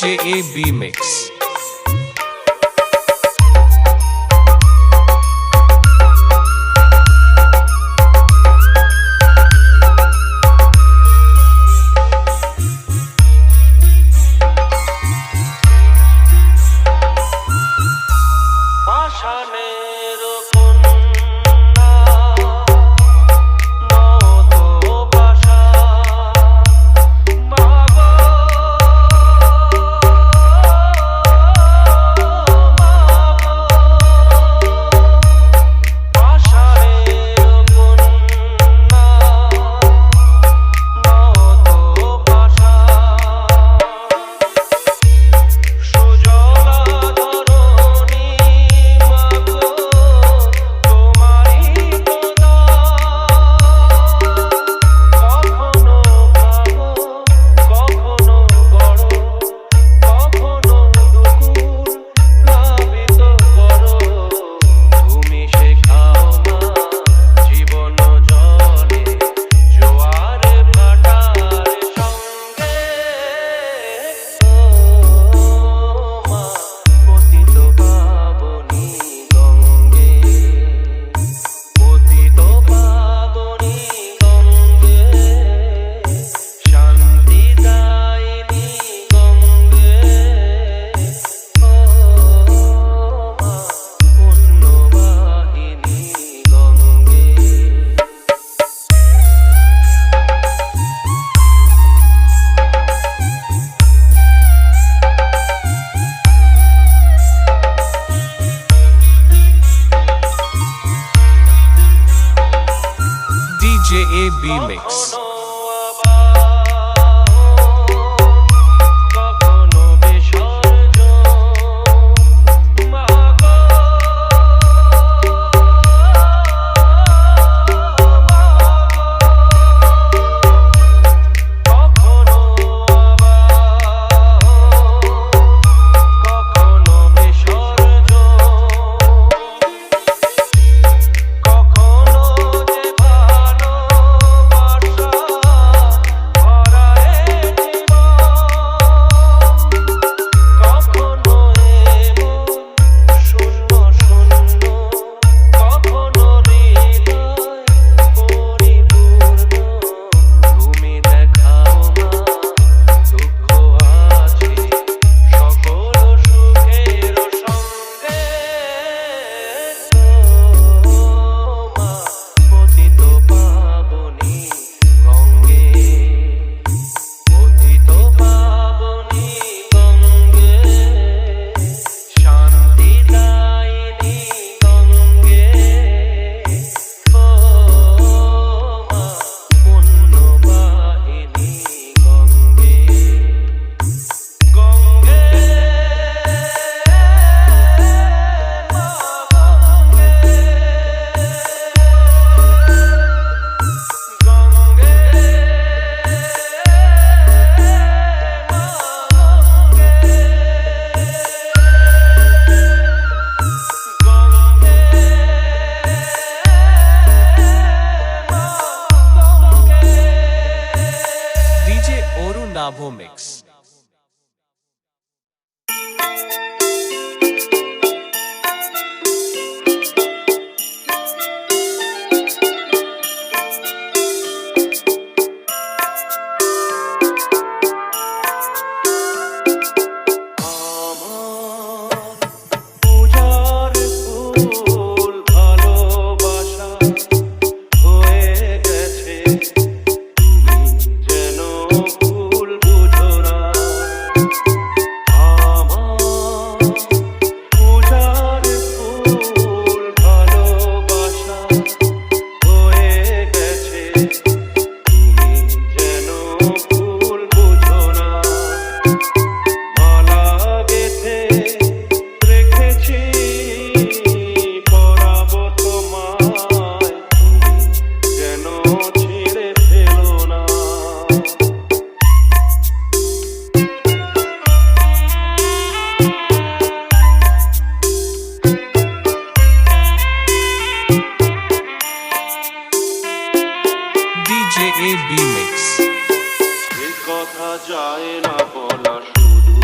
DJ AB Mix. DJ AB Mix. Navo Mix. DJ AB Mix. কথা যায় না বলা শুধু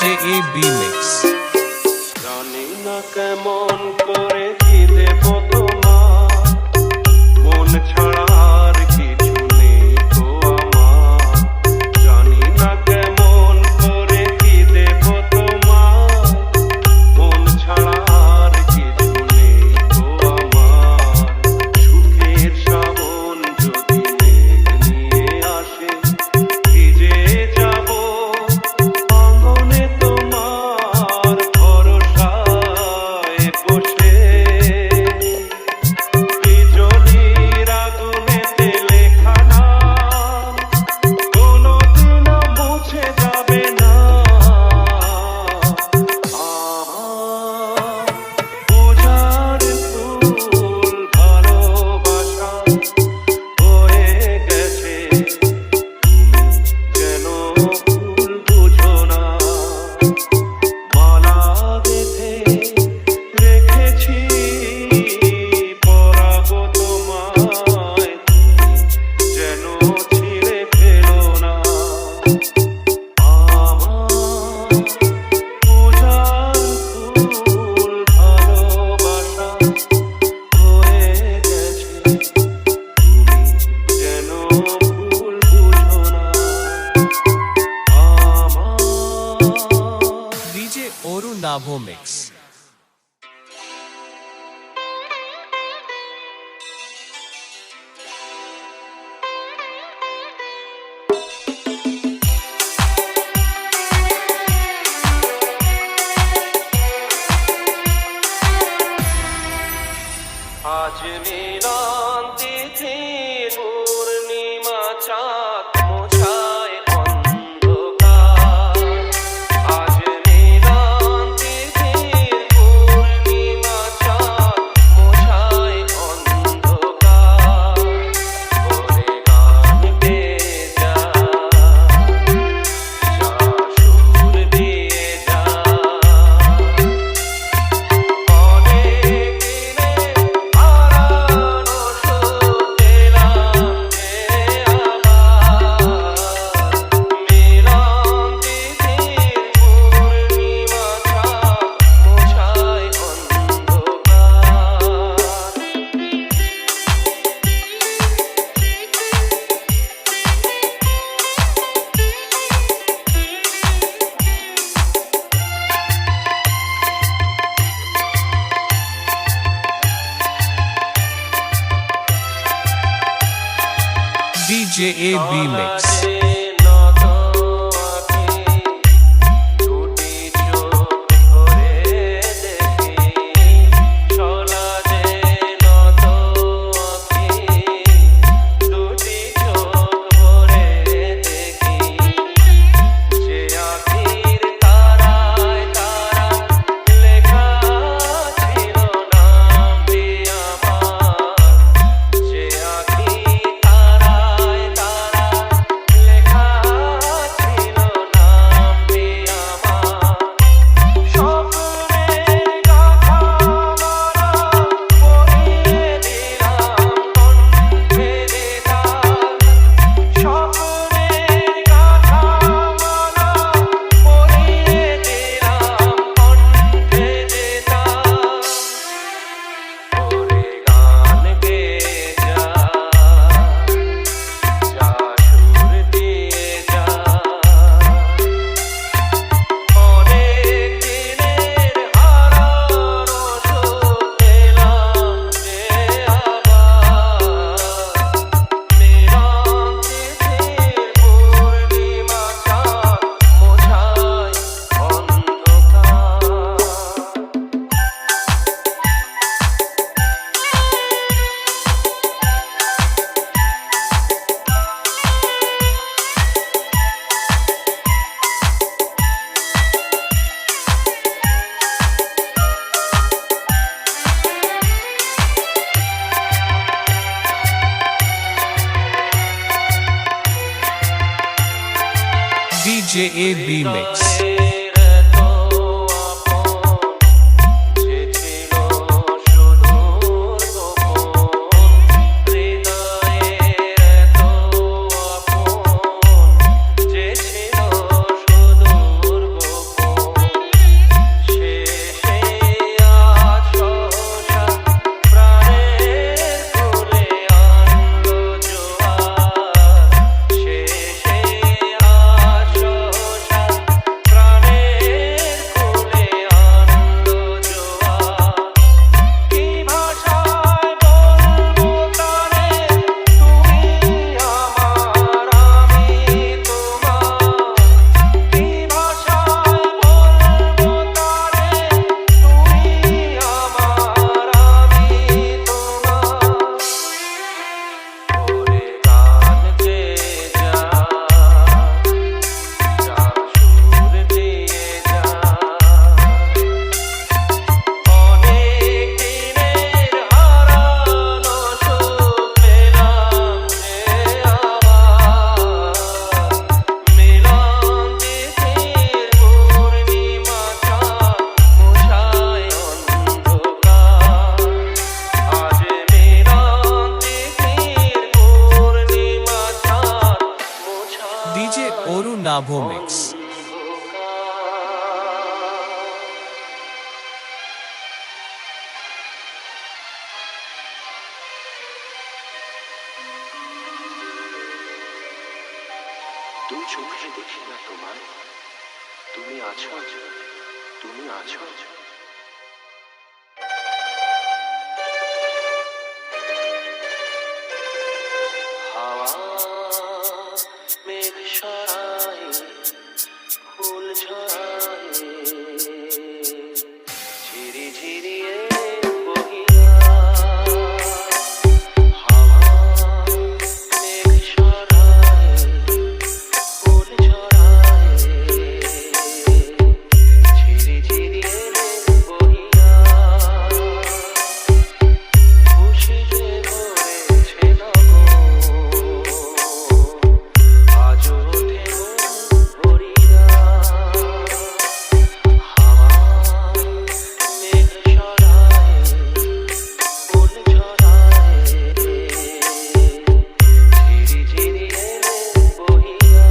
DJ AB Mix. জানি না কেমন করে কি দেব তোমার, মন ছাড়া আর কিছু নেই তো আমার। জানি না কেমন করে কি দেব তোমার, মন ছাড়া আর কিছু নেই তো আমার। সুখের শ্রাবণ যদি মেঘ নিয়ে আসে, ভিজে যাব আঙ্গনে তোমার ভরসায় বসে। বিজলির আগুনেতে লেখা নাম কোনোদিনও মুছে যাবে না। আমার বোঝার ফুল ভালোবাসা হয়ে গেছে, তুমি যেন ভুল বুঝো না। মালা গেঁথে রেখেছি পরাবো তোমায়, তুমি যেন ছিঁড়ে ফেলো না। আমার বোঝার ফুল ভালোবাসা হয়ে গেছে, তুমি যেন ভুল বুঝো না। আমার DJ Oru Navo Mix. আজ মিলন তিথির পূর্ণিমা চাঁদ মোছায় অন্ধকার। আজ মিলন তিথির পূর্ণিমা চাঁদ মোছায় অন্ধকার। ওরে গান গেয়ে যা, যা সুর দিয়ে যা। অনেক দিনের হারানো সুখ পেলাম যে আবার। মিলন তিথির পূর্ণিমা চাঁদ মোছায় DJ AB Mix. নত আঁখি দুটি চোখ ভরে দেখি, শোলা যে নত আঁখি দুটি চোখ ভরে দেখি। যে আঁখির তারায় তারায় লেখা ছিল নামটি আমার। যে আঁখি তারায় তারায় লেখা ছিল নামটি আমার। স্বপ্নের কথা মালা পরিয়ে দিলাম কণ্ঠে যে তার। স্বপ্নের কথা মালা পরিয়ে দিলাম কণ্ঠে যে তার। ওরে গান গেয়ে যা, যা সুর দিয়ে যা। অনেক দিনের হারানো সুখ পেলাম যে আবার। মিলন তিথির পূর্ণিমা চাঁদ মোছায় অন্ধকার। DJ AB Mix. এত আপন যে ছিল সুদূর গোপন, হৃদয়ের এত আপন যে ছিল সুদূর গোপন। চোখে দেখি না তোমায়, তুমি আছো, তুমি আছো। হাওয়া মেঘ সরায়, ফুল ঝরায়, ঝিরি ঝিরি বহিয়া। হাওয়া মেঘ সরায়, ফুল ঝরায়, ঝিরি ঝিরি বহিয়া। খুশিতে ভরেছে নগর, আজও ওঠে মন ভরিয়া। হাওয়া মেঘ সরায়, ফুল ঝরায়, ঝিরি ঝিরি বহিয়া।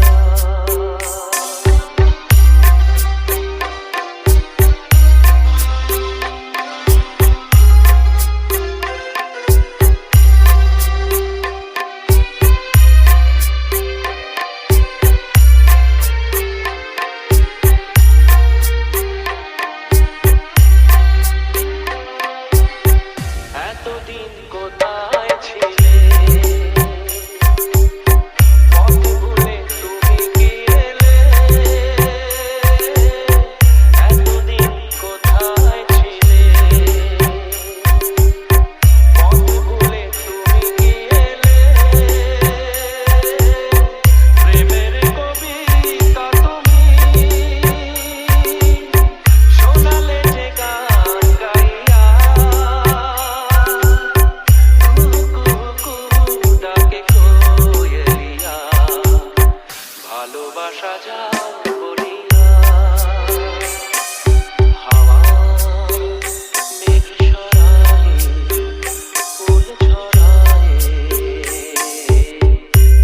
এতদিন কোথায় ছিলে, পথ ভুলে তুমি কি এলে? এতদিন কোথায় ছিলে, পথ ভুলে তুমি কি এলে? প্রেমের কবিতা তুমি শোনালে যে গান গাইয়া। ডাকে কোয়েলিয়া, ভালোবাসা যাও বলিয়া। হাওয়া মেঘ সরায়, ফুল ঝরায়,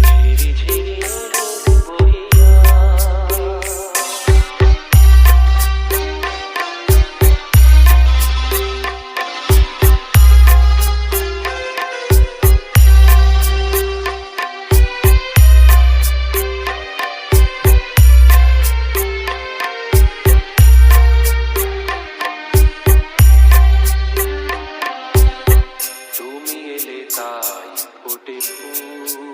ঝিরি ঝিরি বহিয়া। তুমি এলে তাই ফোটে ফুল,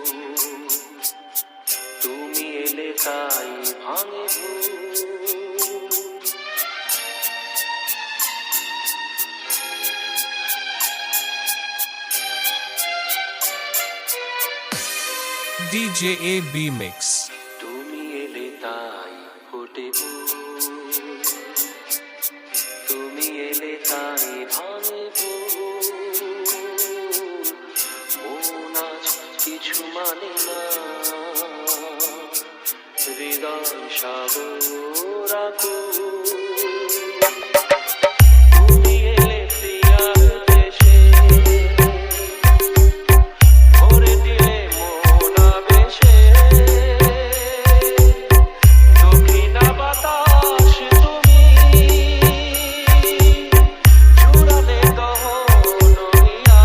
তুমি এলে তাই ভাঙে ভুল। DJ AB Mix. তুমি এলে তাই ফোটে ফুল, তুমি এলে তাই ভাঙে ভুল। মন আজ কিছু মানে না, হৃদয় সাগর আকুল। তুমি এলে প্রিয়ার দেশে, ভরে দিলে মন আবেশে। দক্ষিণা বাতাস তুমি জুড়ালে গহন হিয়া।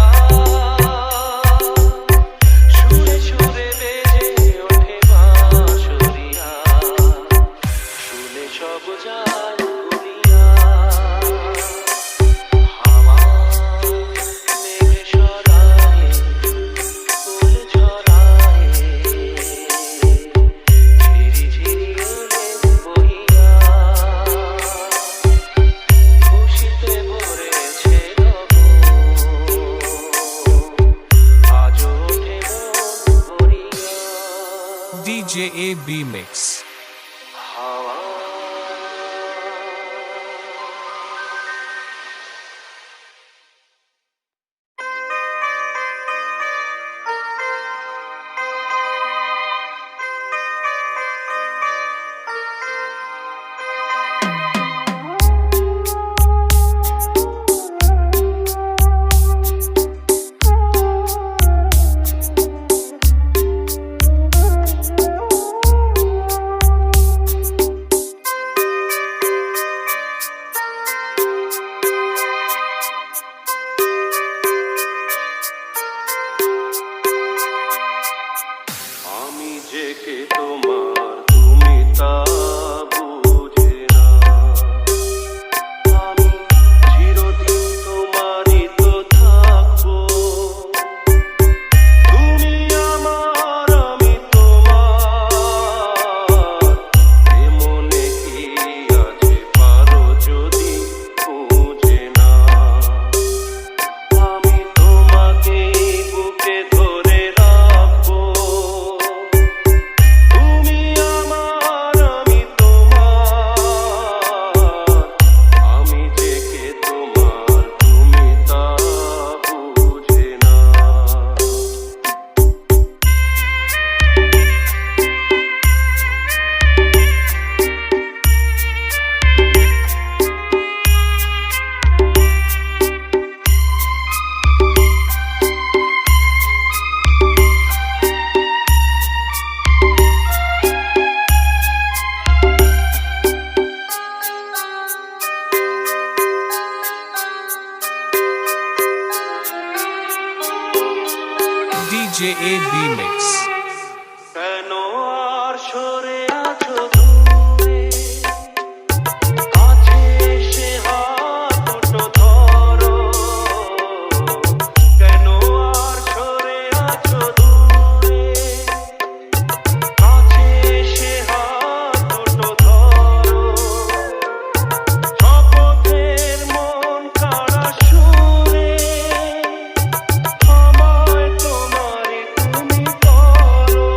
সুরে সুরে বেজে ওঠে বাঁশরিয়া, শুনে সব যায় ভুলিয়া। হাওয়া মেঘ সরায়, ফুল ঝরায়, ঝিরি ঝিরি বহিয়া। খুশিতে ভরেছে নগর, আজও ওঠে মন ভরিয়া। DJ AB Mix. হাওয়া DJ AB Mix. কেন আর সরে আছো দূরে, কাছে এসে হাত দুটো ধরো। কেন আর সরে আছো দূরে, কাছে এসে হাত দুটো ধরো। শপথের মন কাড়া সুরে আমায় তোমারই তুমি করো।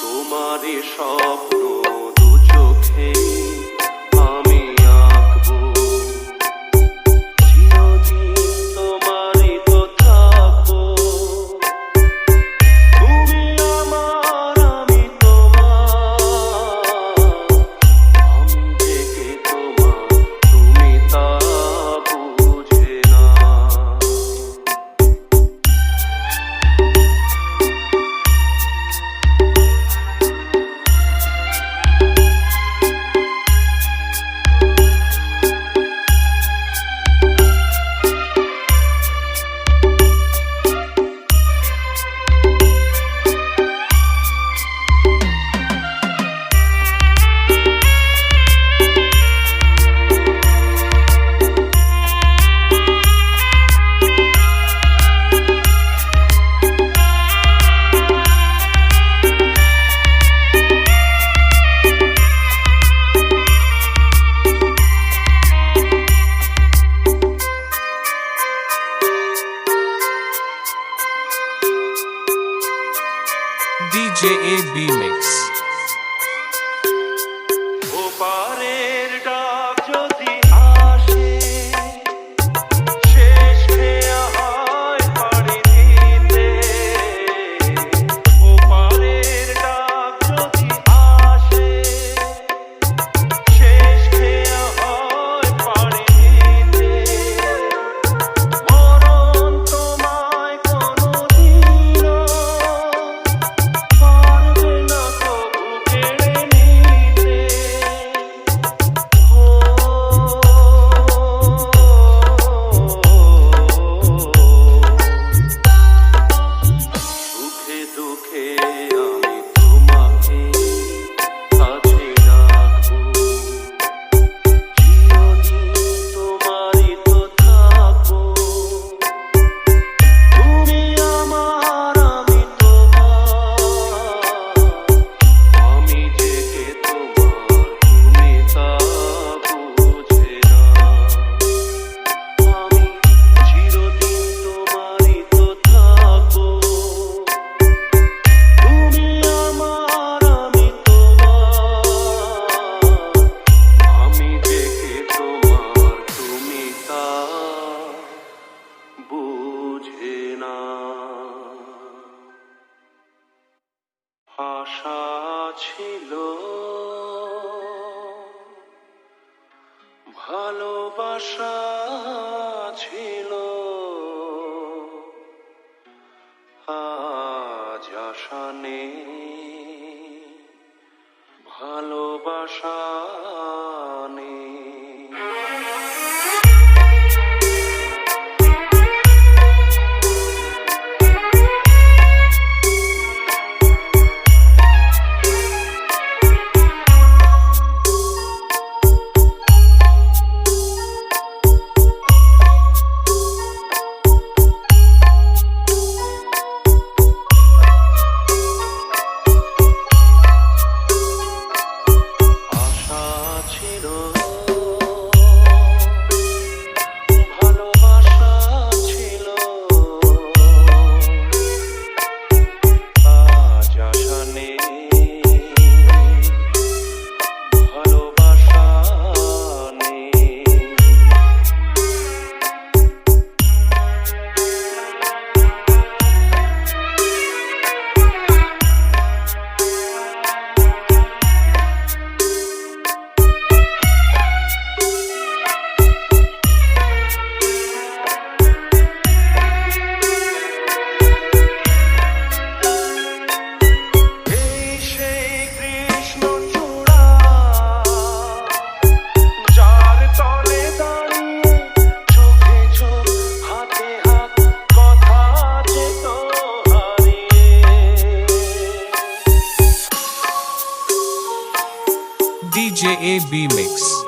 তোমারই স্বপ্ন দু চোখে আমি আঁকবো, চিরদিন তোমারই তো থাকবো। তুমি আমার, আমি তোমার, আমি থেকে তোমার, তুমি তা বুঝে না। DJ AB Mix. ওপারের ডাক যদি আসে, শেষ খেয়া হয় পাড়ি দিতে। ওপারের ডাক যদি আসে, শেষ খেয়া হয় পাড়ি দিতে। মরণ তোমায় কোনোদিনও পারবে না তবু কেড়ে নিতে। সুখে দুঃখে আমি তোমাকে কাছে রাখবো, চিরদিন তোমারই তো থাকবো। তুমি আমার, আমি তোমার, আমি জেগে তোমার, তুমি তা বুঝে না। আমি চিরদিন তোমারই তো থাকবো। তুমি আমার, আমি তোমার, আমি জেগে তোমার, তুমি তা বুঝে না। আশা ছিল, ভালোবাসা ছিল, আজ আশা নেই, ভালোবাসা নেই। আশা ছিল, DJ AB Mix.